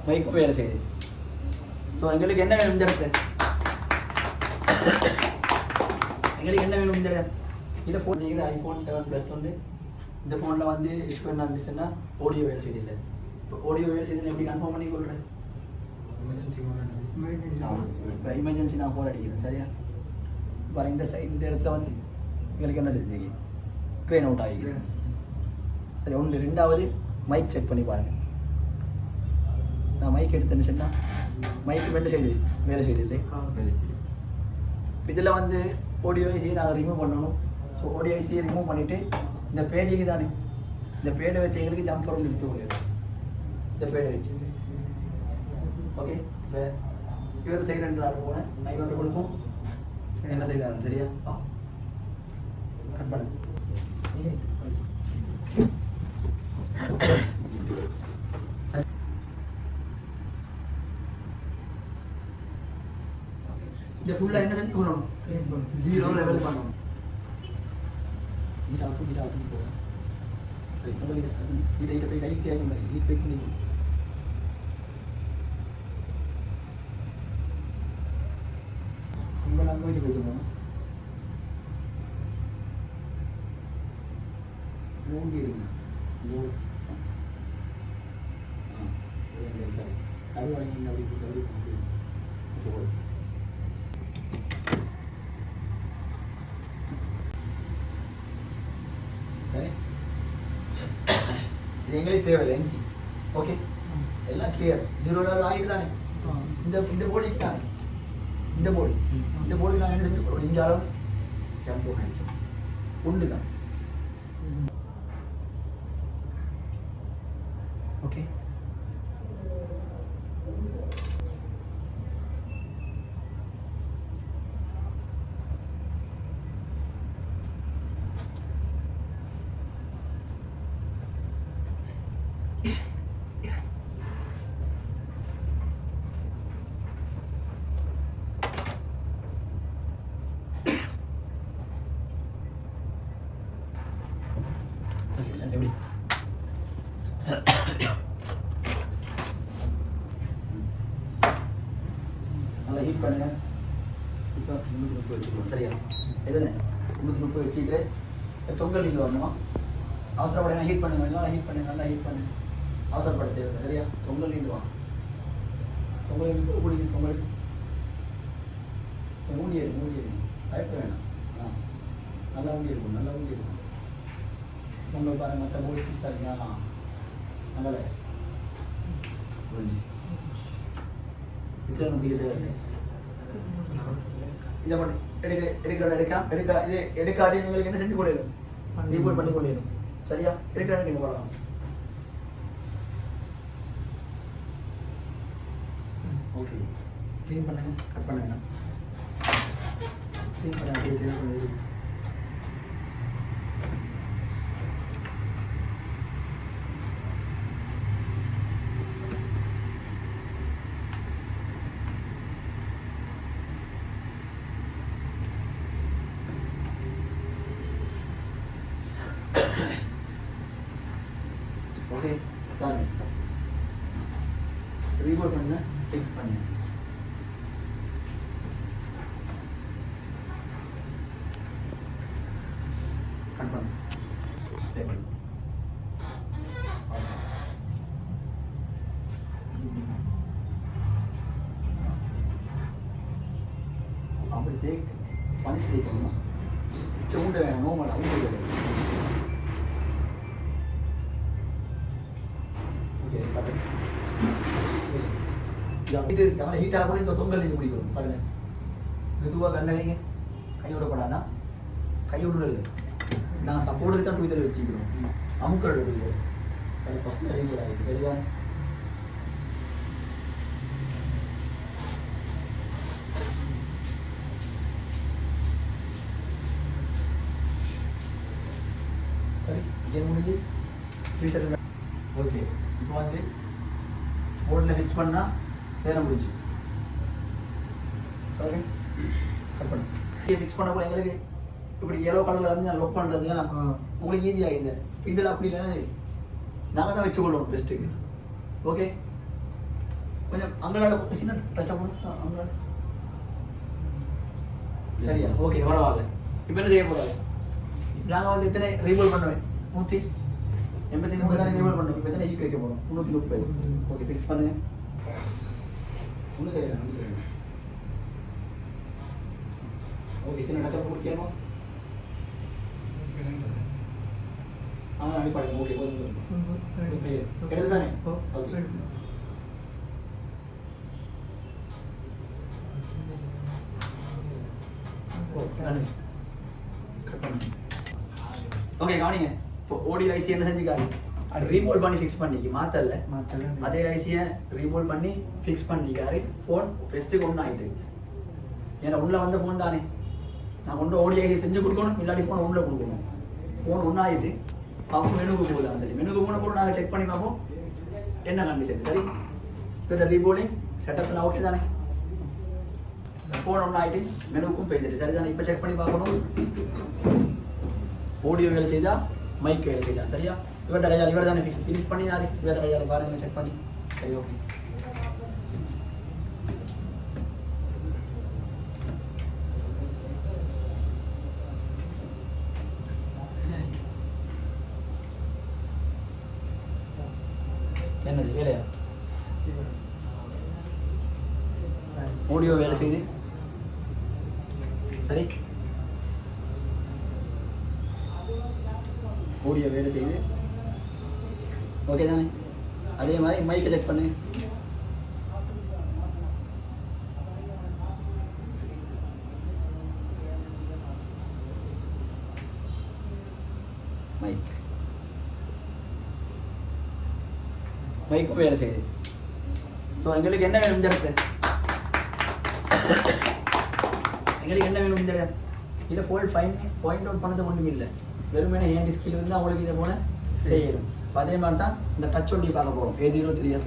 மைக்கும் வேலை செய்யுது. ஸோ எங்களுக்கு என்ன வேணும் இந்த இடத்துல? எங்களுக்கு என்ன வேணும் இந்த இடம்? இந்த ஃபோன் நீங்கள் iPhone 7 Plus வந்து இந்த ஃபோனில் வந்து இஷ்யூ என்ன இருந்துச்சுன்னா ஆடியோ வேலை செய்யுது இல்லை. இப்போ ஆடியோ வேலை செய்யுதுன்னு எப்படி கன்ஃபார்ம் பண்ணி கொள்கிறேன்? இப்போ எமர்ஜென்சி நான் ஃபோன் அடிக்கிறேன் சரியா? இப்போ இந்த இடத்துல வந்து எங்களுக்கு என்ன செஞ்சு க்ரேன் அவுட் ஆகிக்கிறேன் சரி. ஒன்று ரெண்டாவது மைக் செக் பண்ணி பாருங்கள். நான் மைக் எடுத்தேன்னு சொன்னால் மைக்கு வேலை செய்யுது வேலை செய்யுது இல்லை வேலை செய்யுது. இதில் வந்து ஆடியோ ஐசியை நாங்கள் ரிமூவ் பண்ணணும். ஸோ ஆடியோ ஐசியை ரிமூவ் பண்ணிவிட்டு இந்த பேடிக்கு தானே இந்த பேடை வச்சு எங்களுக்கு ஜம்பர் ஒன்று எடுத்து கொள்ளிடும். இந்த பேடை வச்சு ஓகே. இப்போ இவர் செய்கிறேன்றாரு போனேன் நான் இவர்கிட்ட கொடுப்போம் என்ன செய்தாரு சரியா? கட் பண்ணு. இந்த ஃபுல்லாக என்ன செஞ்சு பண்ணணும்? 0 லெவல் பண்ணணும். நீட்டாக போகிறேன் சரி. சொல்லுங்கள் இதை போய் கைக்கு ஆகிடும் நீட் போய் பண்ணி ரொம்ப நாள் போயிட்டு போயிட்டு மூடி இருங்க அது வாங்கி அப்படி சரி. இது எங்களுக்கு தேவையில்லை என்சி ஓகே. எல்லாம் கிளியர் 0 லெவல் ஆகிட்டு தானே இந்த போர்டுக்கு தானே இந்த போர்டு நாங்கள் என்ன செஞ்சு இங்கே அளவு ஜம்போ உண்டு தான் ஓகே. எப்படி நல்லா ஹீட் பண்ணுங்க. இப்போ 330 வச்சுக்கணும் சரியா? எதுன்னு 330 வச்சுட்டு தொங்கல் இது வரணுமா? அவசரப்பட ஹீட் பண்ணுங்க நல்லா ஹீட் பண்ணுங்க நல்லா ஹீட் பண்ணுங்க. அவசரப்பட தேவை சரியா? தொங்கல் இது வா தொங்கல் இருந்து ஊடி தொங்கல் ஊடி பயப்பட வேணாம். நல்லா ஊடி இருக்கும் நல்லா ஊடி இருக்கும். பொங்கல் பாருங்க மற்ற மூணு பீஸ் இருக்கா நல்லா இதை மட்டும் எடுக்க இது எடுக்காதே உங்களுக்கு என்ன செஞ்சு கொள்ளிடும் ரீபோர்ட் பண்ணி கொள்ளிடும் சரியா? எடுக்கிறான்னு நீங்கள் போகலாம். ஓகே க்ளீன் பண்ணுங்க கட் பண்ணுங்க க்ளீன் பண்ண ஓகே. பாருங்க ரீபோர்ட் பண்ண ஃபிக்ஸ் பண்ணு கன்ஃபார்ம் அப்படி தேக் பண்ணி தேய்க்கணுமா? உண்டை வேணும் நோமல் உண்டை வேணும். இது ஹீட் ஆகணும். இந்த தொங்கல் இது முடிக்கணும் பாருங்க. மெதுவாக கண்ண வைங்க. கையோடப்படாதா கையோடு இல்லை. நான் சப்போர்ட்டுக்கு தான் குவிதல் வச்சுக்கிறோம். அமுக்கள் குவிதல் அது ஃபஸ்ட்டு அறிவுரை ஆகிடுது சரியா? சரி இங்கே முடிஞ்சு ஃப்ரீசர் ஓகே. இப்போ வந்து போர்டில் ஃபிக்ஸ் பண்ணால் வேலை முடிஞ்சு ஓகே. கட் பண்ணு ஃபிக்ஸ் பண்ண கூட எங்களுக்கு இப்படி எல்லோ கலரில் வந்து நான் லொக் பண்ணுறதுன்னா உங்களுக்கு ஈஸியாக இல்லை. இதில் அப்படி இல்லைன்னா நாங்கள் தான் வச்சுக்கொள்வோம் பெஸ்ட்டுக்கு ஓகே. கொஞ்சம் அங்களால சின்ன டச்சா போகணும் அங்களால. சரியா? ஓகே, பரவாயில்ல. இப்போ என்ன செய்ய போறாரு? நாங்கள் வந்து எத்தனை ரீபோல் பண்ணுவேன்? 183 தானே ரீபோல் பண்ணுவோம். இப்போ எத்தனை ஈக்கு வைக்க போகிறோம்? 330. ஓகே, ஃபிக்ஸ் பண்ணுங்க. ஒன்றும் செய்யலாம், ஒன்றும் செய்யலாம். ஓகே, சின்ன டச்சா கொடுக்கணுமா? அடிப்பாடு. ஓகே, எடுத்து தானே? ஓகே. ஓகே, கவனிங்க. இப்போ ஓடியோ ஐசி என்ன செஞ்சுக்காரு? ரீபோல் பண்ணி ஃபிக்ஸ் பண்ணிக்கு மாத்தல. அதே ஐசியை ரீபோல் பண்ணி ஃபிக்ஸ் பண்ணிக்காரு. ஃபோன் பெஸ்ட்டுக்கு ஒன்று ஆகிட்டு. ஏன்னா உள்ள வந்த ஃபோன் தானே, நான் கொண்டு ஓடியோ ஐசி செஞ்சு கொடுக்கணும், இல்லாட்டி ஃபோன் உள்ள கொடுக்கணும். ஃபோன் ஒன்றாகிட்டு பார்ப்போம் மெனுக்கு போகுதான். சரி, மெனுக்கு போன போது நாங்கள் செக் பண்ணி பார்ப்போம் என்ன கண்டிஷன். சரி, இப்போ ரீபோலிங் செட்டப்லாம் ஓகே தானே? ஃபோன் ஒன்று ஆகிட்டு மெனுவுக்கும் போயிடுச்சு. சரி தானே? இப்போ செக் பண்ணி பார்க்கணும் ஆடியோ வேலை செய்தா மைக் வேலை செய்தா. சரியா? இவர்கிட்ட கையால் இவர் தானே ஃபிக்ஸ் பண்ணினாரு. இவர்கிட்ட கையால் பாருங்க, செக் பண்ணி. சரி, ஓகே. என்னது வேலையா? ஆடியோ வேலை செய்து. சரி, ஆடியோ வேலை செய்து ஓகே தானே? அதே மாதிரி மைக்கை செக் பண்ணு. மைக்கும் வேலை செய்யுது. ஸோ எங்களுக்கு என்ன வேணும் இந்த இடத்துல? எங்களுக்கு என்ன வேணும் இந்த இடம்? இதை ஃபோல்ட் பாயிண்ட் அவுட் பண்ணது ஒன்றும் இல்லை. வெறுமனே ஹேண்ட் ஸ்கில் இருந்தால் அவங்களுக்கு இதை போல செய்யணும். அதே மாதிரி தான் இந்த டச் ஒட்டி பார்க்க போகிறோம். A03S